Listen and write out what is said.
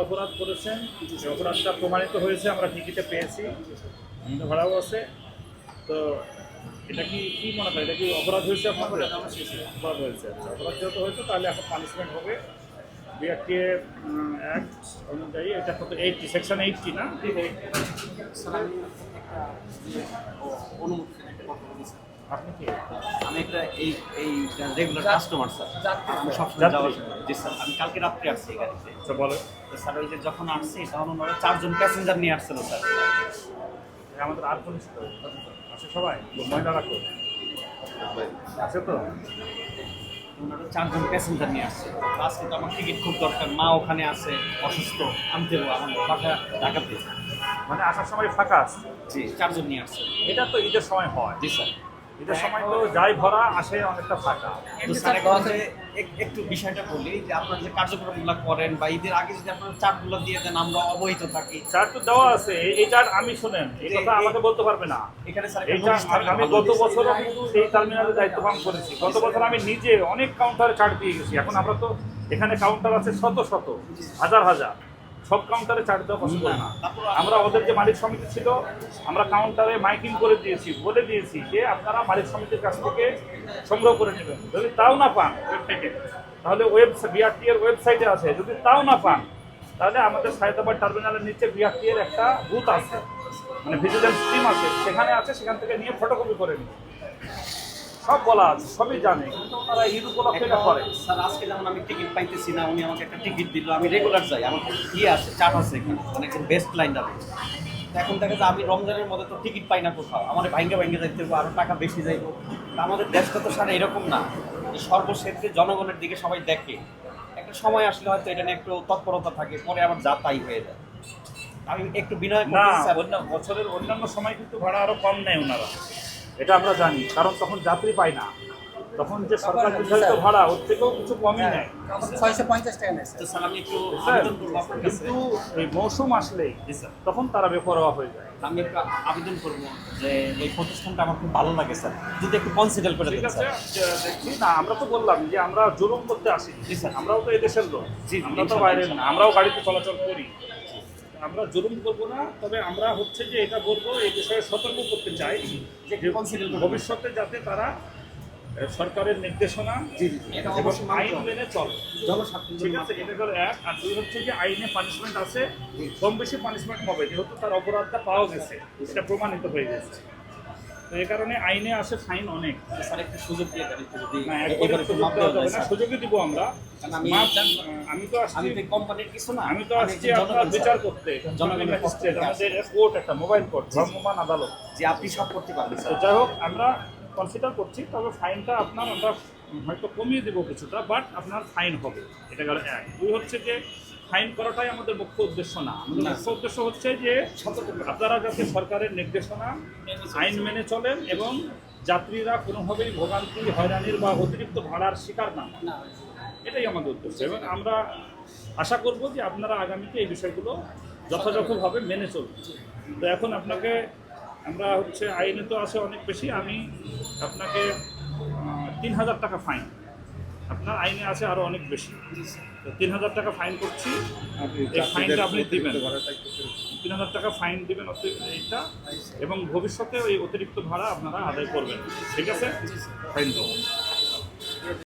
অপরাধ করেছেন, অপরাধটা প্রমাণিত হয়েছে, আমরা টিকিটে পেয়েছি, ভাড়াও আছে। তো এটা কি কি মনে হয়, এটা কি অপরাধ হয়েছে? আপনার অপরাধ হয়েছে। আচ্ছা, অপরাধ যেহেতু হয়েছে তাহলে এখন পানিশমেন্ট হবে বিআরটিএ অ্যাক্ট অনুযায়ী। এটা কত 80 সেকশন 80 না? আপনি কি? আমি একটা এইটা রেগুলার কাস্টমার স্যার। আমি সবসময় যাওয়া জি স্যার। আমি কালকে রাত্রে আসছি এই গাড়িতে। আচ্ছা বলো। তো স্যার ওই যে যখন আসছি তখন ওনারা 4 জন প্যাসেঞ্জার নিয়ে আসছিল স্যার। আমাদের আর পুলিশ আছে সবাই, মহিলা রাখো আছে তো? ওনারা 4 জন প্যাসেঞ্জার নিয়ে আসছে। তো আজকে তো আমার টিকিট খুব দরকার। মা ওখানে আছে অসুস্থ, আনতে হবে আমার বাসা ঢাকাতে। মানে আসার সময় ফাঁকা আছে? জি 4 জন নিয়ে আসছে। এটা তো ঈদের সময় হয়। জি স্যার। ঈদের সময় তো যাই ভরা আসে, অনেকটা ফাঁকা। তো স্যার এখন যে একটু বিষয়টা বলি যে আপনারা যে কার্যক্রমগুলো করেন বা ঈদের আগে যদি আপনারা চার্টগুলো দিয়ে দেন আমরা অবহিত থাকি। চার্ট তো দেওয়া আছে, এই চার্ট আমি শুনেন, এই কথা আমাকে বলতে পারবে না। এখানে স্যার এই চার্ট আমি গত বছরও কিন্তু এই টার্মিনালে দায়িত্ব পালন করেছি। গত বছর আমি নিজে অনেক কাউন্টারে চার্ট দিয়ে গেছি। এখন আমরা তো এখানে কাউন্টার আছে শত শত, হাজার হাজার, সব কাউন্টারে চার্ট দেওয়া পসিবল না। আমরা ওদের যে মালিক সমিতি ছিল, আমরা কাউন্টারে মাইকিং করে দিয়েছি, বলে দিয়েছি যে আপনারা মালিক সমিতির কাছ থেকে সংগ্রহ করে নেবেন। যদি তাও না পান ওয়েবসাইটে, তাহলে বিআরটি এর ওয়েবসাইটে আছে। যদি তাও না পান তাহলে আমাদের সায়দাবাদ টার্মিনালের নিচে বিআরটি এর একটা বুথ আছে, মানে ভিজিলেন্স টিম আছে, সেখানে আছে, সেখান থেকে নিয়ে ফটোকপি করে নিন। সব বলা আছে, সবই জানে, কিন্তু ওনারা ঈদ উপলক্ষে এটা করে। স্যার আজকে যেমন আমি টিকিট পাইতেছি না, উনি আমাকে একটা টিকিট দিল, আমি রেগুলার যাই, আমার ইয়ে আছে, চার্ট আছে এখানে, মানে একদম বেস্ট লাইন যাবে। এখন দেখা যায় আমি রমজানের মধ্যে তো টিকিট পাই না কোথাও, আমার ভাঙ্গে ভাঙ্গে যাইতে হবে, আরও টাকা বেশি যাইব। আমাদের দেশটা তো স্যার এরকম না, সর্বক্ষেত্রে জনগণের দিকে সবাই দেখে। একটা সময় আসলে হয়তো এটা নিয়ে একটু তৎপরতা থাকে, পরে আবার যা তাই হয়ে যায়। আমি একটু বিনয় না, করতেছি স্যার। বছরের অন্যান্য সময় কিন্তু ভাড়া আরো কম নেয় ওনারা, এটা আমরা জানি, কারণ তখন যাত্রী পায় না। তখন যে সরকার নির্ধারিত ভাড়া ওর থেকেও কিছু কমই নেয়। 650 টাকা নেয় তো স্যার আমি একটু স্যার, আবেদন করবো আপনার কাছে। কিন্তু এই মৌসুম আসলেই জি স্যার। তখন তারা বেপরোয়া হয়ে যায়। আমি একটু আবেদন করবো যে এই প্রতিষ্ঠানটা আমার খুব ভালো লাগে স্যার, যদি একটু কনসিডার করে ঠিক দেন আছে, স্যার। দেখছি না, আমরা তো বললাম যে আমরা জুলুম করতে আসি। জি স্যার। আমরাও তো এদেশের লোক, জি, আমরা তো ইনশাআল্লাহ, বাইরের না, আমরাও গাড়িতে চলাচল করি। আমরা জুলুম করবো না, তবে আমরা হচ্ছে যে এটা বলবো, এই বিষয়ে সতর্ক করতে চাই যে consider করবেন। ভবিষ্যতে যাতে তারা সরকারের নির্দেশনা জি জি, এটা এবং অবশ্যই মানতে আইন হবে। মেনে চলে। জনস্বার্থের ঠিক জন্য আছে, এটা হলো এক। আর দুই হচ্ছে যে আইনে পানিশমেন্ট আছে, কম বেশি পানিশমেন্ট হবে, যেহেতু তার অপরাধটা পাওয়া গেছে, এটা প্রমাণিত হয়ে গেছে। তো এই কারণে আইনে আসে ফাইন অনেক। স্যার একটা সুযোগ দিয়ে দেন একটু যদি না, এবারে একবারে একটু সুযোগ মাপ দেওয়া দেওয়া যাবে যায় না, স্যার। সুযোগই দিব আমরা। কারণ আমি আমি তো আসছি, আমি তো কোম্পানির কিছু না, আমি তো আসছি আপনার বিচার করতে, জনগণের ম্যাজিস্ট্রেট, আমাদের কোর্ট, একটা মোবাইল কোর্ট, ভ্রাম্যমাণ আদালত। যে আপনি সব করতে পারবেন তো স্যার। যাই হোক, আমরা কনসিডার করছি, তবে ফাইনটা আপনার আমরা হয়তো কমিয়ে দেবো কিছুটা, বাট আপনার ফাইন হবে। এটা গেল এক। দুই হচ্ছে যে ফাইন করাটাই আমাদের মুখ্য উদ্দেশ্য না। আমাদের মুখ্য উদ্দেশ্য হচ্ছে যে আপনারা যাতে সরকারের নির্দেশনা আইন মেনে চলেন এবং যাত্রীরা কোনোভাবেই ভোগান্তি, হয়রানির বা অতিরিক্ত ভাড়ার শিকার না হন। এটাই আমাদের উদ্দেশ্য, এবং আমরা আশা করব যে আপনারা আগামীতে এই বিষয়গুলো যথাযথভাবে মেনে চলবেন। তো এখন আপনাকে আমরা হচ্ছে, আইনে তো আছে অনেক বেশি, আমি আপনাকে 3000 টাকা ফাইন, আপনার আইনে আছে আরও অনেক বেশি, তো 3000 টাকা ফাইন করছি। এই ফাইনটা আপনি দিবেন, 3000 টাকা ফাইন দিবেন এইটা, এবং ভবিষ্যতে ওই অতিরিক্ত ভাড়া আপনারা আদায় করবেন। ঠিক আছে, ফাইন দেবো।